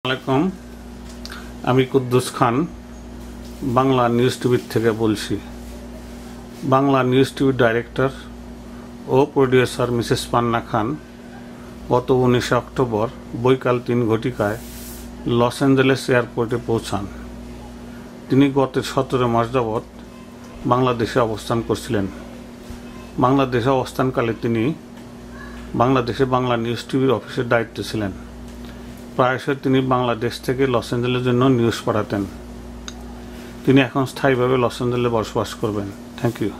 আলাইকুম, আমি কুদ্দুস খান বাংলা নিউজ টিভির থেকে বলছি। বাংলা নিউজ টিভির ডাইরেক্টর ও প্রডিউসার মিসেস পান্না খান গত 19 অক্টোবর বৈকাল 3 ঘটিকায় লস অ্যাঞ্জেলেস এয়ারপোর্টে পৌঁছান। তিনি গত 17 মাস যাবৎ বাংলাদেশে অবস্থান করছিলেন। বাংলাদেশে অবস্থানকালে তিনি বাংলাদেশে বাংলা নিউজ টিভির অফিসের দায়িত্বে ছিলেন। প্রায়শই তিনি বাংলাদেশ থেকে লস অ্যাঞ্জেলেসের জন্য নিউজ পাঠাতেন। তিনি এখন স্থায়ীভাবে লস অ্যাঞ্জেলেসে বসবাস করবেন। Thank you.